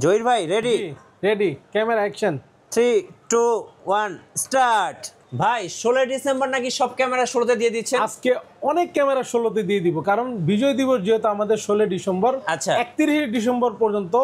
জহির ভাই ready? Ready, camera action. 3 2 1 start. ভাই 16 December নাকি সব ক্যামেরা 16তে দিয়ে দিচ্ছেন? আজকে অনেক ক্যামেরা 16তে দিয়ে দিব, কারণ বিজয় দিবস যেহেতু আমাদের 16 ডিসেম্বর, আচ্ছা। 31 ডিসেম্বর পর্যন্ত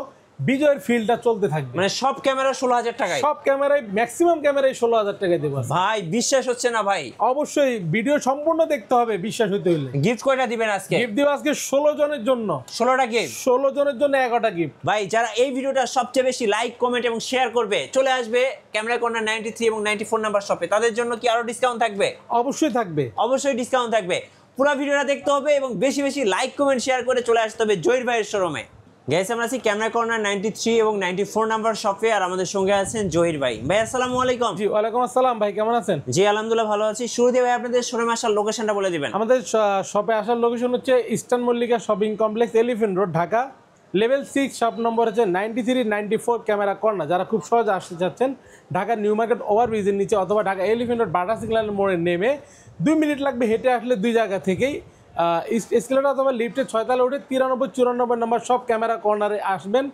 বিজয়ের ফিল্ডটা চলতে থাকবে। মানে সব ক্যামেরা 16,000 টাকায়? সব ক্যামেরায় ম্যাক্সিমাম ক্যামেরায় 16,000 টাকায় দেবো ভাই বিশ্বাস হচ্ছে না ভাই। অবশ্যই ভিডিও সম্পূর্ণ দেখতে হবে বিশ্বাস হতে হলে। গিফট কয়টা দিবেন আজকে? গিফট দিব আজকে 16 জনের জন্য। 16টা গিফট? 16 জনের জন্য 11টা গিফট। ভাই যারা এই ভিডিওটা সবচেয়ে বেশি লাইক কমেন্ট এবং শেয়ার করবে চলে আসবে ক্যামেরা কর্নার 93 এবং 94 নাম্বার শপে। তাদের জন্য কি আরো ডিসকাউন্ট থাকবে? অবশ্যই থাকবে, অবশ্যই ডিসকাউন্ট থাকবে। পুরো ভিডিওটা দেখতে হবে এবং বেশি বেশি লাইক কমেন্ট শেয়ার করে চলে আসতে হবে জহির ভাইয়ের শোরুমে। গাইস আমরা আছি ক্যামেরা কর্নার 93 এবং 94 নাম্বার শপে, আর আমাদের সঙ্গে আছেন জহির ভাই। ভাই আসসালামু আলাইকুম। জি ওয়ালাইকুম আসসালাম ভাই, কেমন আছেন? জি আলহামদুলিল্লাহ ভালো আছি। শুরুতে ভাই আপনাদের শোরুমে আসার লোকেশনটা বলে দিবেন। আমাদের শপে আসার লোকেশন হচ্ছে eastern Mallika shopping complex, elephant road, Dhaka. Level 6, shop number হচ্ছে 93 94 ক্যামেরা কর্নার। যারা খুব সহজে আসতে চাচ্ছেন ঢাকা নিউ মার্কেট ওভারব্রিজের নিচে অথবা ঢাকা এলিফ্যান্ট রোড বাটা সিগন্যালের মোড়ে নেমে 2 মিনিট লাগবে হেঁটে আসলে দুই জায়গা থেকেই এসকেলেটর অথবা লিফটে 6 তলা উঠে 93 94 নম্বর সব ক্যামেরা কর্নারে আসবেন।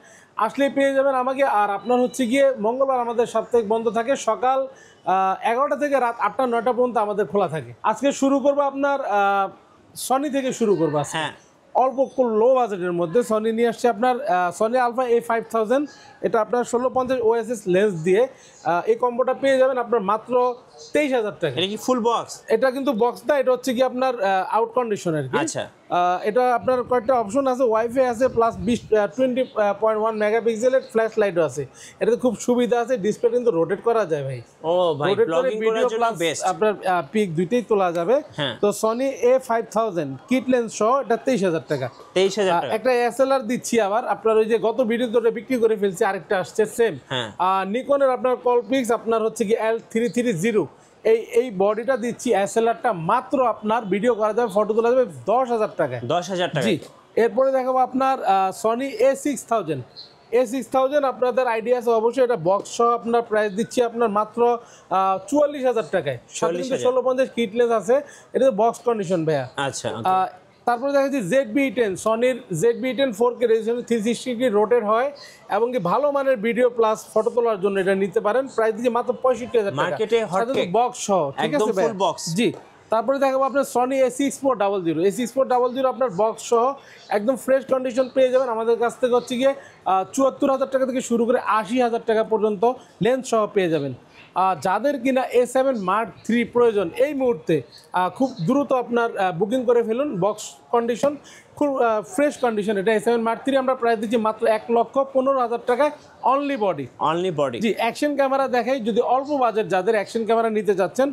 আসলেই পেয়ে যাবেন আমাকে। আর আপনার হচ্ছে গিয়ে মঙ্গলবার আমাদের সাপ্তাহিক বন্ধ থাকে, সকাল 11টা থেকে রাত 8টা 9টা পর্যন্ত আমাদের খোলা থাকে। আজকে শুরু করবো আপনার সনি থেকে শুরু করবো। হ্যাঁ, অল্প লো বাজেটের মধ্যে সনি নিয়ে আসছে আপনার সনি আলফা A5000। এটা আপনার 1650 OSS লেন্স দিয়ে এই কম্বোটা পেয়ে যাবেন আপনার মাত্র 23,000 টাকা। এটা কি ফুল বক্স? এটা কিন্তু বক্স না, এটা হচ্ছে কি আপনার আউট কন্ডিশনের। আচ্ছা, এটা আপনার কয়েকটা অপশন আছে, ওয়াইফাই আছে, প্লাস 20.1 মেগাপিক্সেলের ফ্ল্যাশ লাইটও আছে। এটাতে খুব সুবিধা আছে, ডিসপ্লে কিন্তু রোটেট করা যায় ভাই। ও ভাই ব্লগিং করার জন্য বেস্ট। আপনার পিক দুইটাই তোলা যাবে। তো সনি A5000 কিট লেন্স সহ এটা 23,000 টাকা। 23,000 টাকা। একটা SLR দিচ্ছি আবার আপনার, ওই যে গত ভিডিওতে বিক্রি করে ফেলছি, আরেকটা আসছে সেম। নিকনের আপনার কলপিক্স আপনার হচ্ছে কি L330 এই বডিটা দিচ্ছি, SLRটা মাত্র আপনার ভিডিও করা যাবে, ফটো তোলা যাবে 10,000 টাকায়। 10,000 টাকা। জি, এরপরে দেখাবো আপনার সনি A6000 আপনাদের আইডিয়া আছে অবশ্যই। এটা বক্স সহ আপনার প্রাইস দিচ্ছি আপনার মাত্র 44,000 টাকায়। 1650 কিট লেন্স আছে, এটা বক্স কন্ডিশন ভাইয়া। আচ্ছা, তারপরে দেখা যাচ্ছে ZB-10, সনির ZB-10 4K resolution 360 rotate হয় এবং কি ভালো মানের ভিডিও প্লাস ফটো তোলার জন্য এটা নিতে পারেন। প্রাইস দিচ্ছি মাত্র 65,000 টাকা মার্কেটে হটকেক বক্স সহ, ঠিক আছে ভাই? Full box. জি, তারপরে দেখাবো আপনার সনি A6400 আপনার বক্স সহ একদম ফ্রেশ কন্ডিশন পেয়ে যাবেন আমাদের কাছ থেকে। হচ্ছে গিয়ে 74,000 টাকা থেকে শুরু করে 80,000 টাকা পর্যন্ত লেন্স সহ পেয়ে যাবেন। যাদের কিনা A7 Mark III প্রয়োজন এই মুহূর্তে খুব দ্রুত আপনার বুকিং করে ফেলুন। বক্স কন্ডিশন খুব ফ্রেশ কন্ডিশন। এটা A7 Mark III আমরা প্রাইস দিচ্ছি মাত্র 1,15,000 টাকায় অনলি বডি। জি, অ্যাকশন ক্যামেরা দেখাই, যদি অল্প বাজেট যাদের অ্যাকশন ক্যামেরা নিতে যাচ্ছেন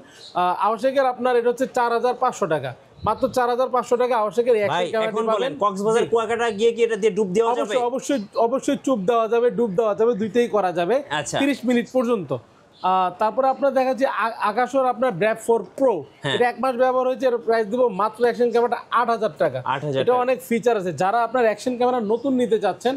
আবশ্যকের আপনার এটা হচ্ছে 4,500 টাকা, মাত্র 4,500 টাকা আবশ্যকের অ্যাকশন ক্যামেরা পাবেন। কক্সবাজার কুয়াকাটা গিয়ে কি এটা দিয়ে ডুব দেওয়া যাবে? অবশ্যই চুপ দেওয়া যাবে, ডুব দেওয়া যাবে, দুইটাই করা যাবে 30 মিনিট পর্যন্ত। তারপরে আপনার দেখা যাচ্ছে আকাশর আপনার ব্র্যাপ 4 প্রো, এটা 1 মাস ব্যবহার হয়েছে, এর প্রাইস দিব মাত্র অ্যাকশন ক্যামেরাটা 8,000 টাকা। এটা অনেক ফিচার আছে। যারা আপনার অ্যাকশন ক্যামেরা নতুন নিতে চাচ্ছেন,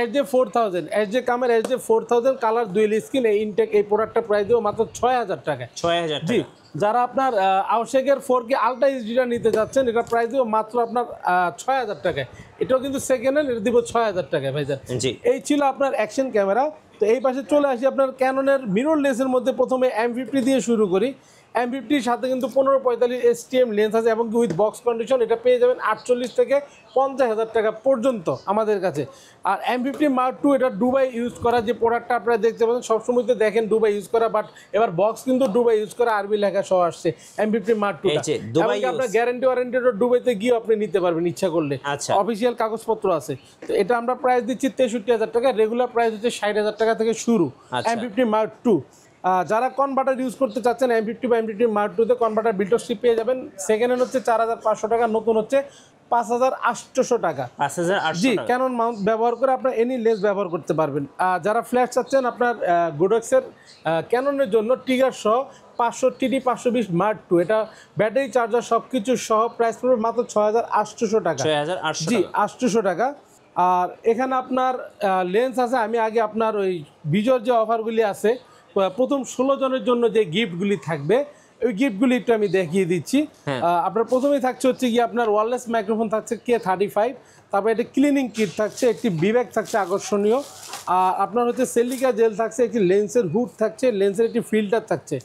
SJ4000 SJ4000 colour dual screen এই ইনটেক এই প্রোডাক্টটা প্রাইস দিব মাত্র 6,000 টাকা। 6,000 টাকা। জি, যারা আপনার আউশেকের 4K আলট্রা এইচডিটা নিতে যাচ্ছেন, এটা প্রাইস দিব মাত্র আপনার 6,000 টাকায়। এটাও কিন্তু সেকেন্ড হ্যান্ড, এটা দিব 6,000 টাকায় ভাইজান। জি, এই ছিল আপনার অ্যাকশন ক্যামেরা। তো এই পাশে চলে আসি আপনার ক্যাননের মিরর লেন্সের মধ্যে। প্রথমে M50 দিয়ে শুরু করি। M50-র সাথে কিন্তু 1545 STM লেন্স আছে এবং উইথ বক্স কন্ডিশন। এটা পেয়ে যাবেন 48 থেকে 50,000 টাকা পর্যন্ত আমাদের কাছে। আর M50 Mark II এটা দুবাই ইউজ করা, যে প্রোডাক্টটা আপনারা দেখতে পাচ্ছেন সবসময় তো দেখেন দুবাই ইউজ করা, বাট এবার বক্স কিন্তু দুবাই ইউজ করা আরবি লেখা সহ আসছে M50 Mark II। আপনার গ্যারান্টি ওয়ারেন্টিটা দুবাইতে গিয়ে আপনি নিতে পারবেন ইচ্ছা করলে, অফিসিয়াল কাগজপত্র আছে। তো এটা আমরা প্রাইস দিচ্ছি 63,000 টাকা। রেগুলার প্রাইস হচ্ছে 60,000 টাকা থেকে শুরু M50 Mark II। যারা কনভার্টার ইউজ করতে চাচ্ছেন M50 বা M50 Mark II তে কনভার্টার বিল্টরশিপ পেয়ে যাবেন। সেকেন্ড হ্যান্ড হচ্ছে 4,500 টাকা, নতুন হচ্ছে 5,800 টাকা। জি, ক্যানন মাউন্ট ব্যবহার করে আপনার এনি লেন্স ব্যবহার করতে পারবেন। যারা ফ্ল্যাশ চাচ্ছেন আপনার গোডেক্সের ক্যাননের জন্য ট্রিগার সহ 500 520 Mark II, এটা ব্যাটারি চার্জার সব কিছু সহ প্রাইস পড়বে মাত্র 6,800 টাকা। জি, 800 টাকা। আর এখানে আপনার লেন্স আছে। আমি আগে আপনার ওই বিজয়ের যে অফারগুলি আছে, প্রথম 16 জনের জন্য যে গিফটগুলি থাকবে ওই গিফটগুলি একটু আমি দেখিয়ে দিচ্ছি। হ্যাঁ। আপনার প্রথমেই থাকছে হচ্ছে কি আপনার ওয়্যারলেস মাইক্রোফোন থাকছে K35, তারপরে একটা ক্লিনিং কিট থাকছে, একটি বিব্যাগ থাকছে আকর্ষণীয়, আর আপনার হচ্ছে সিলিকা জেল থাকছে, একটি লেন্সের হুড থাকছে, লেন্সের একটি ফিল্টার থাকছে,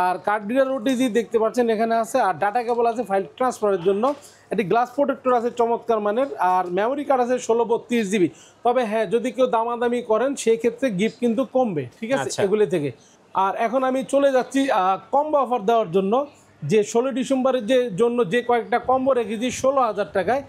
আর কার্ড রিডার ওটিজি দেখতে পাচ্ছেন এখানে আছে, আর ডাটা কেবল আছে ফাইল ট্রান্সফারের জন্য, একটি গ্লাস প্রোটেক্টর আছে চমৎকার মানের, আর মেমোরি কার্ড আছে 1632 GB। তবে হ্যাঁ, যদি কেউ দামাদামি করেন সেই ক্ষেত্রে গিফট কিন্তু কমবে, ঠিক আছে এগুলি থেকে। আর এখন আমি চলে যাচ্ছি কম্বো অফার দেওয়ার জন্য, যে 16 ডিসেম্বরের জন্য যে কয়েকটা কম্বো রেখেছি 16,000 টাকায়।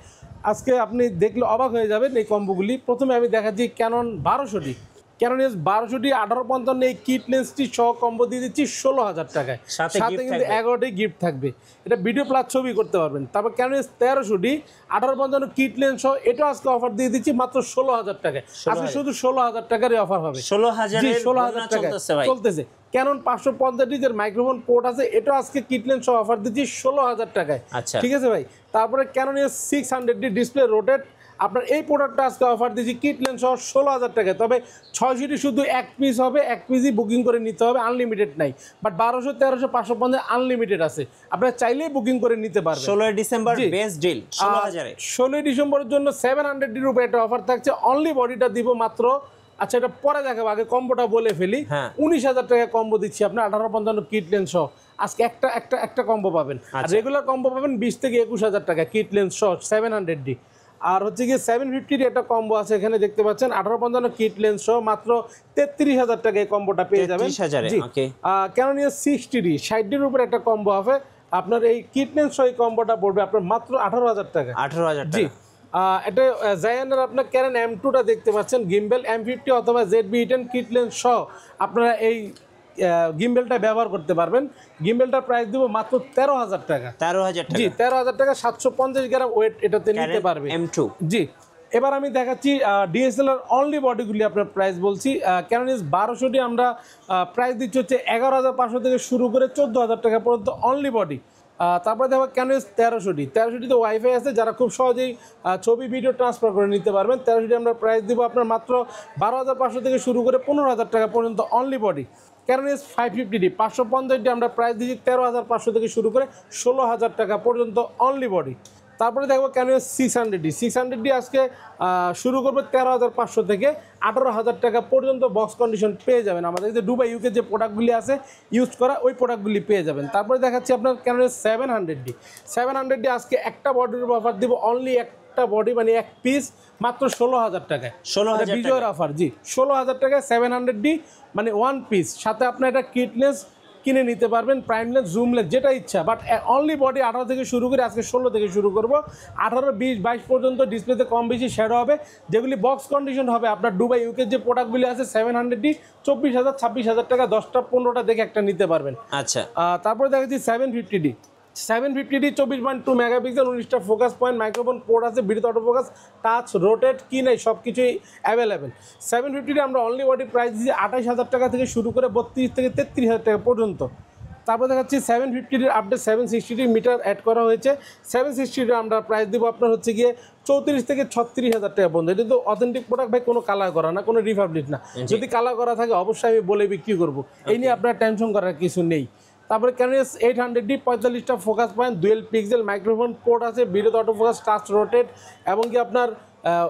আজকে আপনি দেখলে অবাক হয়ে যাবেন এই কম্বোগুলি। প্রথমে আমি দেখাচ্ছি ক্যানন 1200টি, ক্যানন S1200টি 1855 এই কিট লেন্সটি সহ কম্বো দিয়ে দিচ্ছি 16,000 টাকায়, সাথে কিন্তু 11টি গিফট থাকবে, এটা ভিডিও প্লাস ছবি করতে পারবেন। তারপর ক্যানন S1300টি 1855 কিট লেন্স সহ এটা আজকে অফার দিয়ে দিচ্ছি মাত্র 16,000 টাকায়। আজকে শুধু 16,000 টাকারই অফার হবে, 16,000 টাকা চলতেছে। ক্যানন 550 এর মাইক্রোফোন পোর্ট আছে, এটা আজকে কিট লেন্স সহ অফার দিচ্ছি 16,000 টাকায়, ঠিক আছে ভাই। তারপরে ক্যানন S600 ডিসপ্লে রোটেট, আপনার এই প্রোডাক্টটা আজকে অফার দিচ্ছি কিট লেন্স সহ 16,000 টাকায়। তবে 600টি শুধু এক পিস হবে, এক পিসই বুকিং করে নিতে হবে, আনলিমিটেড নাই। বাট 1200, 1300, 550 আনলিমিটেড আছে, আপনারা চাইলেই বুকিং করে নিতে পারবেন। 16 ডিসেম্বর বেস্ট ডিল 16,000 এ। 16 ডিসেম্বরের জন্য 700 এর উপরে একটা অফার থাকছে, অনলি বডিটা দিব মাত্র, আচ্ছা এটা পরে দেখাবো, আগে কম্বোটা বলে ফেলি। 19,000 টাকা কম্বো দিচ্ছি আপনার 1855 কিট লেন্স সহ, আজকে একটা কম্বো পাবেন। আর রেগুলার কম্বো পাবেন 20 থেকে 21,000 টাকা কিট লেন্স সহ 700D। আর হচ্ছে গিয়ে 750 একটা কম্বো আছে, এখানে দেখতে পাচ্ছেন 1855 কিট লেন্স সহ মাত্র 33,000 টাকা এই কম্বোটা পেয়ে যাবেন। ক্যানন S60D 60 উপরে একটা কম্বো হবে, আপনার এই কিট লেন্স সহ এই কম্বোটা পড়বে আপনার মাত্র 18,000 টাকা। 18,000 টাকা। এটা জায়ানের আপনার ক্যানন M2টা দেখতে পাচ্ছেন, গিম্বেল M50 অথবা ZB-E10 কিট লেন্স সহ আপনারা এই গিম্বেলটা ব্যবহার করতে পারবেন। গিম্বেলটার প্রাইস দিব মাত্র 13,000 টাকা। 13,000 টাকা, জি 13,000 টাকা, 750 গ্রাম ওয়েট এটাতে নিতে পারবে M2। জি, এবার আমি দেখাচ্ছি DSLR অনলি বডিগুলি আপনার প্রাইস বলছি। ক্যানন S1200টি আমরা প্রাইস দিচ্ছি হচ্ছে 11,500 থেকে শুরু করে 14,000 টাকা পর্যন্ত অনলি বডি। তারপরে দেখো ক্যানন S1300টিতে ওয়াইফাই আছে, যারা খুব সহজেই ছবি ভিডিও ট্রান্সফার করে নিতে পারবেন। 1300টি আমরা প্রাইস দিব আপনার মাত্র 12,500 থেকে শুরু করে 15,000 টাকা পর্যন্ত অনলি বডি। ক্যানন S550D 550টি আমরা প্রাইস দিচ্ছি 13,500 থেকে শুরু করে 16,000 টাকা পর্যন্ত অনলি বডি। তারপরে দেখবো ক্যানন S600D আজকে শুরু করবে 13,500 থেকে 18,000 টাকা পর্যন্ত বক্স কন্ডিশন পেয়ে যাবেন। আমাদের যে দুবাই ইউকে যে প্রোডাক্টগুলি আছে ইউজ করা, ওই প্রোডাক্টগুলি পেয়ে যাবেন। তারপরে দেখাচ্ছি আপনার ক্যানন S700D আজকে একটা বডির অফার দিব, অনলি একটা বডি মানে এক পিস মাত্র 16,000 টাকায়, 16,000 বিজয়ের অফার। জি 16,000 টাকায় 700D মানে ওয়ান পিস, সাথে আপনার একটা কিট লেন্স কিনে নিতে পারবেন, প্রাইম লেন্স, জুম লেন্স, যেটা ইচ্ছা। বাট অনলি বডি 18 থেকে শুরু করে আজকে 16 থেকে শুরু করব, 18, 20, 22 পর্যন্ত ডিসপ্লেতে কম বেশি শ্যাডো হবে, যেগুলি বক্স কন্ডিশন হবে। আপনার দুবাই ইউকের যে প্রোডাক্টগুলি আছে 700D 24,000, 26,000 টাকা, 10টা 15টা দেখে একটা নিতে পারবেন। আচ্ছা, তারপরে দেখাচ্ছি 750D 24.2 মেগাপিক্সেল, 19টা ফোকাস পয়েন্ট, মাইক্রোফোন পোর্ট আছে, video auto focus, touch, rotate কি নেই সব কিছুই অ্যাভেলেবেল। 750D আমরা অনলি বডি প্রাইস দিচ্ছি 28,000 টাকা থেকে শুরু করে 32 থেকে 33,000 টাকা পর্যন্ত। তারপর দেখাচ্ছি 750D update 760D metre add করা হয়েছে। 760D আমরা প্রাইস দেবো আপনার হচ্ছে গিয়ে 34 থেকে 36,000 টাকা পর্যন্ত। এটা তো অথেন্টিক প্রোডাক্ট ভাই, কোনো কালার করা না, কোনো রিপাবলিক না। যদি কালার করা থাকে অবশ্যই আমি বলে বিক্রি করবো, এই নিয়ে আপনার টেনশন করার কিছু নেই। তারপরে ক্যানন S800D 45টা focus point, dual pixel, microphone port আছে, video auto focus, touch, rotate, এবং কি আপনার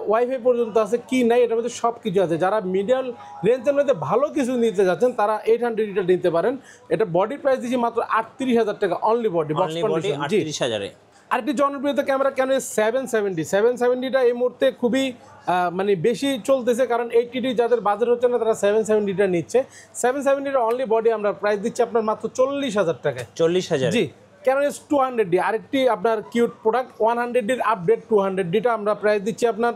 ওয়াইফাই পর্যন্ত আছে, কি নাই এটার মধ্যে সব কিছু আছে। যারা মিডিয়াম রেঞ্জের মধ্যে ভালো কিছু নিতে যাচ্ছেন তারা 800Dটা নিতে পারেন। এটা বডি প্রাইস দিচ্ছি মাত্র 38,000 টাকা অনলি বডি, বক্স কন্ডিশন। 38,000 এ। আরেকটি জনপ্রিয়তা ক্যামেরা ক্যানন S770টা এই মুহূর্তে খুবই মানে বেশি চলতেছে, কারণ 80D যাদের বাজেট হচ্ছে না তারা 770টা নিচ্ছে। 770টা অনলি বডি আমরা প্রাইস দিচ্ছি আপনার মাত্র 40,000 টাকায়। 40,000 জি। ক্যানন S200D আরেকটি আপনার কিউট প্রোডাক্ট, 100Dর আপডেট 200Dটা আমরা প্রাইস দিচ্ছি আপনার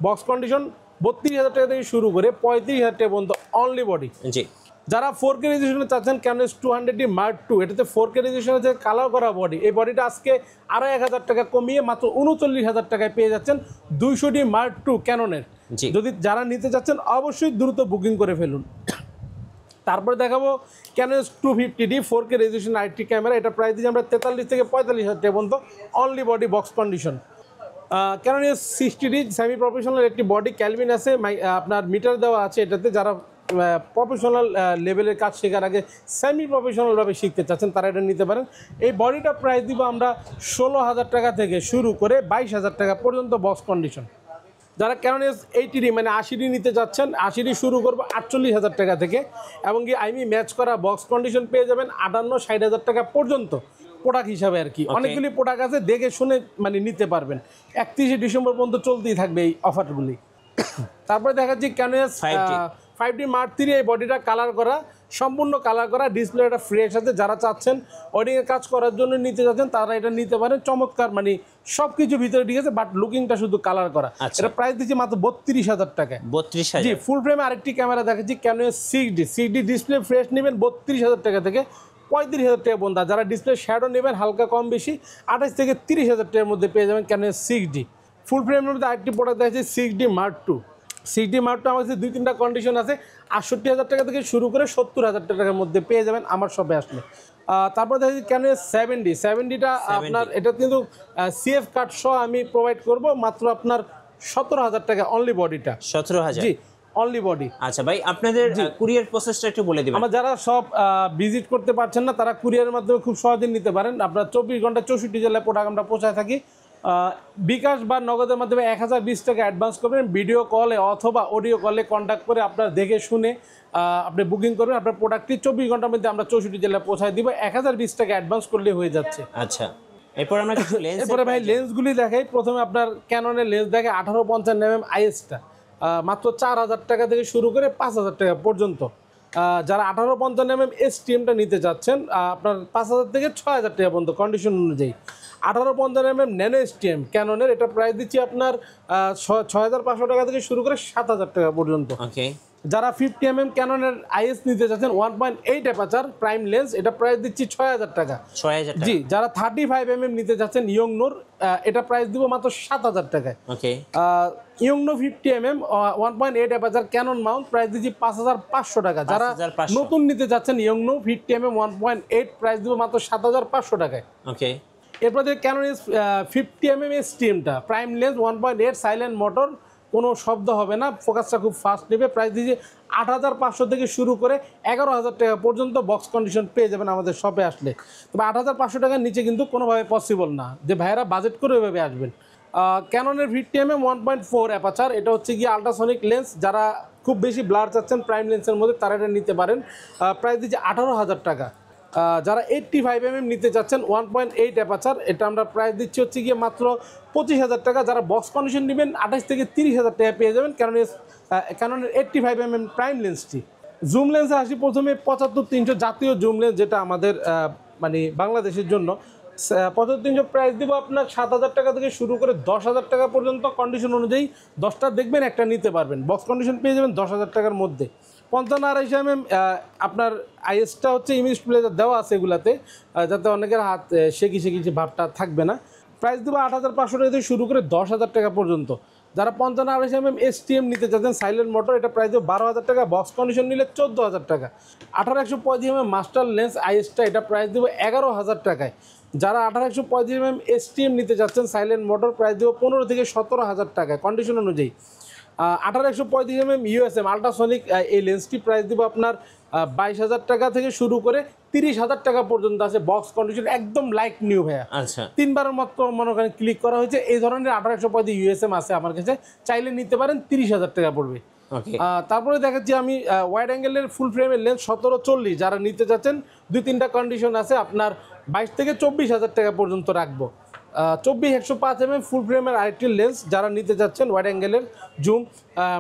বক্স কন্ডিশন 32,000 টাকা থেকে শুরু করে 35,000 টাকা পর্যন্ত অনলি বডি। জি। যারা 4K রেজলিউশনে চাচ্ছেন ক্যানন S200D Mark II, এটাতে 4K রেজলিউশনে যে কালার করা বডি, এই বডিটা আজকে 2,500 টাকা কমিয়ে মাত্র 39,000 টাকায় পেয়ে যাচ্ছেন 200D Mark II ক্যাননের। যদি যারা নিতে চাচ্ছেন অবশ্যই দ্রুত বুকিং করে ফেলুন। তারপরে দেখাবো ক্যানন S250D 4K রেজলিউশন আইটি ক্যামেরা, এটা প্রাইস দিচ্ছি আমরা 43 থেকে 45,000 টাকা পর্যন্ত only body, box condition. Canon S60D semi professional একটি বডি, ক্যালভিন আছে, আপনার মিটার দেওয়া আছে এটাতে। যারা প্রফেশনাল লেভেলের কাজ শেখার আগে সেমি প্রফেশনালভাবে শিখতে চাচ্ছেন তারা এটা নিতে পারেন। এই বডিটা প্রাইস দিব আমরা 16,000 টাকা থেকে শুরু করে 22,000 টাকা পর্যন্ত বক্স কন্ডিশন। যারা ক্যানন S80D মানে 80D নিতে যাচ্ছেন 80D শুরু করবো 48,000 টাকা থেকে, এবং কি আইমি ম্যাচ করা বক্স কন্ডিশন পেয়ে যাবেন 58-60,000 টাকা পর্যন্ত প্রোডাক্ট হিসাবে আর কি। অনেকগুলি প্রোডাক্ট আছে, দেখে শুনে মানে নিতে পারবেন। 31শে ডিসেম্বর পর্যন্ত চলতেই থাকবে এই অফারগুলি। তারপরে দেখা যাচ্ছে ক্যানন S5D Mark III, এই বডিটা কালার করা, সম্পূর্ণ কালার করা, ডিসপ্লেটা ফ্রেশ আছে। যারা চাচ্ছেন ওয়েডিংয়ের কাজ করার জন্য নিতে চাচ্ছেন তারা এটা নিতে পারেন। চমৎকার মানে সব কিছু ভিতরে ঠিক আছে, বাট লুকিংটা শুধু কালার করা। এটা প্রাইস দিচ্ছে মাত্র 32,000 টাকায়। 32,000? জি, ফুল ফ্রেমে আরেকটি ক্যামেরা দেখাচ্ছি ক্যানন S6D ডিসপ্লে ফ্রেশ নেবেন 32,000 টাকা থেকে 35,000 টাকা পর্যন্ত। যারা ডিসপ্লে শ্যাডো নেবেন হালকা কম বেশি 28 থেকে 30,000 টাকার মধ্যে পেয়ে যাবেন ক্যানন S6D। ফুল ফ্রেমের মধ্যে আরেকটি প্রোডাক্ট দেখাচ্ছি 6D Mark II। 6D Mark II আমার কাছে 2-3টা কন্ডিশন আছে, 68,000 টাকা থেকে শুরু করে 70,000 টাকার মধ্যে পেয়ে যাবেন আমার শপে আসলে। তারপর দেখা যাচ্ছে ক্যানন S70টা আপনার এটা কিন্তু CF কার্ড সহ আমি প্রোভাইড করব মাত্র আপনার 17,000 টাকা অনলি বডিটা। 17,000? জি, অনলি বডি। আচ্ছা ভাই, আপনাদের কুরিয়ার প্রসেসটা একটু বলে দিবেন। আমরা যারা সব ভিজিট করতে পারছেন না তারা কুরিয়ারের মাধ্যমে খুব সহজে নিতে পারেন। আপনার 24 ঘন্টা 64 জেলায় প্রোডাক্ট আমরা পৌঁছায় থাকি। বিকাশ বা নগদের মাধ্যমে 1020 টাকা অ্যাডভান্স করবেন, ভিডিও কলে অথবা অডিও কলে কন্ট্যাক্ট করে আপনার দেখে শুনে আপনি বুকিং করবেন। আপনার প্রোডাক্টটি 24 ঘন্টার মধ্যে আমরা 64 জেলায় পৌঁছায় দিব। 1020 টাকা অ্যাডভান্স করলে হয়ে যাচ্ছে। আচ্ছা, এরপর আমরা কিছু লেন্স, এরপরে ভাই লেন্সগুলি দেখাই। প্রথমে আপনার ক্যাননের লেন্স দেখে 1850 ISটা মাত্র 4,000 টাকা থেকে শুরু করে 5,000 টাকা পর্যন্ত। যারা 1850 STMটা নিতে চাচ্ছেন আপনার 5,000 থেকে 6,000 টাকা পর্যন্ত কন্ডিশন অনুযায়ী। 1850 ন্যানো STM ক্যাননের এটা প্রাইস দিচ্ছি আপনার 6,500 টাকা থেকে শুরু করে 7,000 টাকা পর্যন্ত। ওকে। যারা 50mm ক্যাননের IS নিতে চাচ্ছেন 1.8 অ্যাপারচার প্রাইম লেন্স এটা প্রাইস দিচ্ছি 6,000 টাকা। 6,000 টাকা? জি। যারা 35mm নিতে চাচ্ছেন ইয়ংনোর এটা প্রাইস দিব মাত্র 7,000 টাকায়। ওকে। ইয়ংনো 50mm 1.8 aperture Canon mount price দিচ্ছি 5,500 টাকা। যারা নতুন নিতে চাচ্ছেন ইয়ংনো 50mm 1.8 প্রাইস দিব মাত্র 7,500 টাকায়। ওকে। এরপর যে ক্যানন 50mm STMটা প্রাইম লেন্স 1.8 সাইলেন্ট মোটর, কোনো শব্দ হবে না, ফোকাসটা খুব ফাস্ট নেবে। প্রাইস দিয়েছে 8,500 থেকে শুরু করে 11,000 টাকা পর্যন্ত বক্স কন্ডিশন পেয়ে যাবেন আমাদের শপে আসলে। তবে 8,500 টাকার নিচে কিন্তু কোনোভাবে পসিবল না, যে ভাইয়েরা বাজেট করে ওইভাবে আসবেন। ক্যাননের 50mm 1.4 অ্যাপারচার এটা হচ্ছে গিয়ে আল্ট্রাসনিক লেন্স। যারা খুব বেশি ব্লার চাচ্ছেন প্রাইম লেন্সের মধ্যে তারা এটা নিতে পারেন। প্রাইস দিচ্ছে 18,000 টাকা। যারা 85mm নিতে চাচ্ছেন 1.8 অ্যাপারচার এটা আমরা প্রাইস দিচ্ছি হচ্ছে গিয়ে মাত্র 25,000 টাকা। যারা বক্স কন্ডিশন নেবেন 28 থেকে 30,000 টাকা পেয়ে যাবেন ক্যাননের 85mm প্রাইম লেন্সটি। জুম লেন্সে আসি প্রথমে 75-300 জাতীয় জুম লেন্স, যেটা আমাদের মানে বাংলাদেশের জন্য 75-300 প্রাইস দিব আপনার 7,000 টাকা থেকে শুরু করে 10,000 টাকা পর্যন্ত। কন্ডিশন অনুযায়ী 10টা দেখবেন একটা নিতে পারবেন, বক্স কন্ডিশন পেয়ে যাবেন 10,000 টাকার মধ্যে। 55-250mm আপনার ISটা হচ্ছে ইমেজ প্লেজার দেওয়া আছে এগুলাতে, যাতে অনেকের হাত শেখি ভাবটা থাকবে না। প্রাইস দেবো 8,500 টাকা থেকে শুরু করে 10,000 টাকা পর্যন্ত। যারা 55-250mm STM নিতে চাচ্ছেন সাইলেন্ট মোটর এটা প্রাইস দেবো 12,000 টাকা, বক্স কন্ডিশন নিলে 14,000 টাকা। 18-135mm মাস্টার লেন্স ISটা এটা প্রাইস দেবো 11,000 টাকায়। যারা 18-135mm STM নিতে চাচ্ছেন সাইলেন্ট মোটর প্রাইস দেবো 15 থেকে 17,000 টাকায় কন্ডিশন অনুযায়ী। 18-135mm USM আল্ট্রাসনিক এই লেন্সটি প্রাইস দিব আপনার 22,000 টাকা থেকে শুরু করে 30,000 টাকা পর্যন্ত আছে, বক্স কন্ডিশন একদম লাইক নিউ ভাইয়া। আচ্ছা, 3বারের মতো মনে করেন ক্লিক করা হয়েছে। এই ধরনের 18-135 USM আছে আমার কাছে, চাইলে নিতে পারেন, 30,000 টাকা পড়বে। তারপরে দেখাচ্ছি আমি ওয়াইড অ্যাঙ্গেলের ফুল ফ্রেমের লেন্স 17-40 যারা নিতে চাচ্ছেন 2-3টা কন্ডিশন আছে, আপনার 22 থেকে 24,000 টাকা পর্যন্ত রাখবো। 24-105mm ফুল ফ্রেমের আরেকটি লেন্স যারা নিতে যাচ্ছেন ওয়াইড অ্যাঙ্গেলের জুম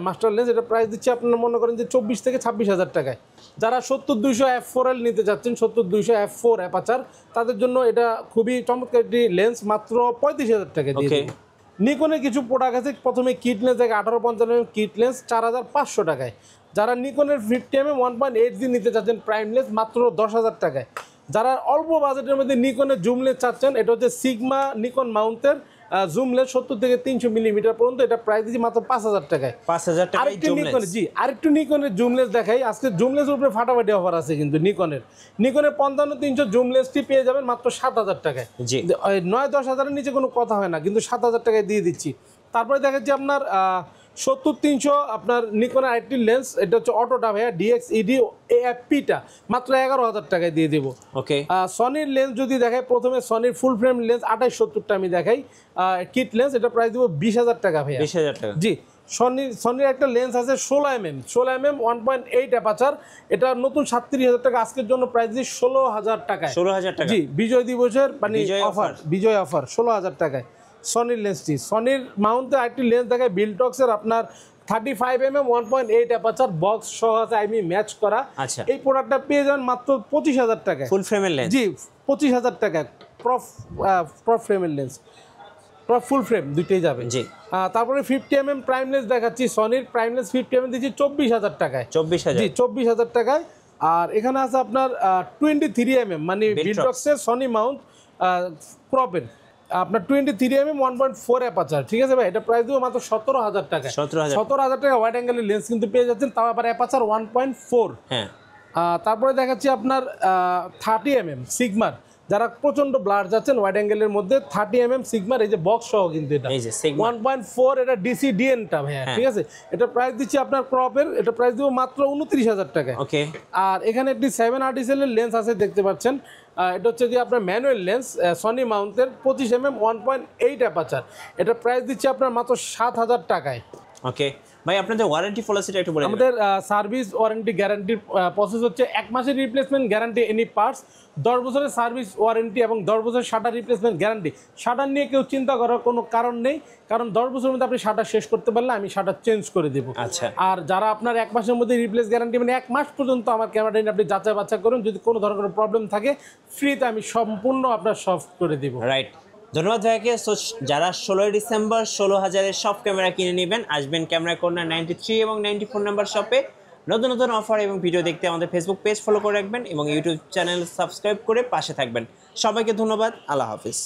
মাস্টার লেন্স এটা প্রাইস দিচ্ছে আপনারা মনে করেন যে 24 থেকে 26,000 টাকায়। যারা 70-200 f4L নিতে যাচ্ছেন 70-200 f4 অ্যাপারচার তাদের জন্য এটা খুবই চমৎকার একটি লেন্স, মাত্র 35,000 টাকা দিয়ে দেবে। নিকনের কিছু প্রোডাক্ট আছে, প্রথমে কিট লেন্স দেখে 18-55mm কিট লেন্স 4,500 টাকায়। যারা নিকনের 50mm 1.8G নিতে চাচ্ছেন প্রাইম লেন্স মাত্র 10,000 টাকায়। যারা অল্প বাজেটের মধ্যে নিকনের জুম লেন্স চাচ্ছেন এটা হচ্ছে সিগমা নিকন মাউন্টের জুম লেন্স 70 থেকে 300 মিলিমিটার পর্যন্ত এটা প্রাইস দিচ্ছি মাত্র 5,000 টাকায়। 5,000 টাকায় জুম লেন্স। জি, আরেকটু নিকনের জুম লেন্স দেখাই। আজকে জুম লেন্সের উপরে ফাটাফাটি অফার আছে কিন্তু নিকনের 55-300 জুম লেন্সটি পেয়ে যাবেন মাত্র 7,000 টাকায়। 9-10 হাজারের নিচে কোনো কথা হয় না, কিন্তু 7,000 টাকায় দিয়ে দিচ্ছি। তারপরে দেখাচ্ছি আপনার 70-300 আপনার নিকন আরেকটি লেন্স, এটা হচ্ছে অটোটা ভাইয়া DX-ED AFP-টা মাত্র 11,000 টাকায় দিয়ে দেবো। ওকে, সনির লেন্স যদি দেখাই, প্রথমে সনির ফুল ফ্রেম লেন্স 2870টা আমি দেখাই, কিট লেন্স, এটা প্রাইস দেবো 20,000 টাকা ভাইয়া। 20,000 টাকা। জি, সনির একটা লেন্স আছে 16mm 1.8 অ্যাপাচার, এটা নতুন 37,000 টাকা, আজকের জন্য প্রাইস দিই 16,000 টাকায়। 16,000 টাকা। জি, বিজয় দিবসের মানে অফার, বিজয় অফার 16,000 টাকায় সনির লেন্সটি। সনির মাউন্টে আরেকটি লেন্স দেখায় বিলটক্সের আপনার 35mm 1.8 অ্যাপাচার, বক্স সহ আছে, ম্যাচ করা। আচ্ছা, এই প্রোডাক্টটা পেয়ে যাবেন মাত্র 25,000 টাকায়, ফুল ফ্রেমের লেন্স। জি 25,000 টাকায়, প্রফ ফ্রেমের লেন্স, ফুল ফ্রেম দুইটাই যাবে। জি, তারপরে 50mm প্রাইম লেন্স দেখাচ্ছি, সনির প্রাইম লেন্স 50mm দিচ্ছি 24,000 টাকায়। 24,000, জি 24,000 টাকায়। আর এখানে আছে আপনার 23mm মানে বিলটক্সের সনি মাউন্ট ক্রপের, আপনার 23mm 1.4 অ্যাপাচার, ঠিক আছে ভাই, এটা প্রাইস দেবো মাত্র 17,000 টাকা। 17,000 টাকা ওয়াইড অ্যাঙ্গেলের লেন্স কিন্তু পেয়ে যাচ্ছেন, তাও আবার অ্যাপাচার 1.4। হ্যাঁ, তারপরে দেখাচ্ছি আপনার 30mm সিগমার, যারা প্রচন্ড ব্লার যাচ্ছেন ওয়াইড অ্যাঙ্গেলের মধ্যে, 30mm সিগমার, এই যে বক্স সহ কিন্তু এটা 1.4, এটা DCDN-টা ভাইয়া, ঠিক আছে। এটা প্রাইস দিচ্ছি আপনার ক্রপের, এটা প্রাইস দিব মাত্র 29,000 টাকা। ওকে, আর এখানে একটি 7RTCL এর লেন্স আছে দেখতে পাচ্ছেন, এটা হচ্ছে যে আপনার ম্যানুয়াল লেন্স সনি মাউন্টের 25mm 1.8 অ্যাপাচার, এটা প্রাইস দিচ্ছি আপনার মাত্র 7,000 টাকায়। ওকে ভাই, আপনাদের ওয়ারেন্টি পলিসিটা একটু বলে দিন। আমাদের সার্ভিস ওয়ারেন্টি গ্যারান্টির প্রসেস হচ্ছে 1 মাসের রিপ্লেসমেন্ট গ্যারান্টি এনি পার্টস, 10 বছরের সার্ভিস ওয়ারেন্টি এবং 10 বছরের শাটার রিপ্লেসমেন্ট গ্যারান্টি। শাটার নিয়ে কেউ চিন্তা করার কোনো কারণ নেই, কারণ 10 বছরের মধ্যে আপনি শাটার শেষ করতে পারলে আমি শাটার চেঞ্জ করে দেবো। আচ্ছা, আর যারা আপনার 1 মাসের মধ্যে রিপ্লেস গ্যারান্টি, মানে 1 মাস পর্যন্ত আমার ক্যামেরাটা নিয়ে আপনি যাচাই বাছাই করুন, যদি কোনো ধরনের প্রবলেম থাকে ফ্রিতে আমি সম্পূর্ণ আপনার সলভ করে দেবো। রাইট, ধন্যবাদ ভাইকে। সো যারা 16 ডিসেম্বর 16,000-এর সব ক্যামেরা কিনে নেবেন, আসবেন ক্যামেরা কর্নার 93 এবং 94 নাম্বার শপে। নতুন নতুন অফার এবং ভিডিও দেখতে আমাদের ফেসবুক পেজ ফলো করে রাখবেন এবং ইউটিউব চ্যানেল সাবস্ক্রাইব করে পাশে থাকবেন। সবাইকে ধন্যবাদ, আল্লাহ হাফিজ।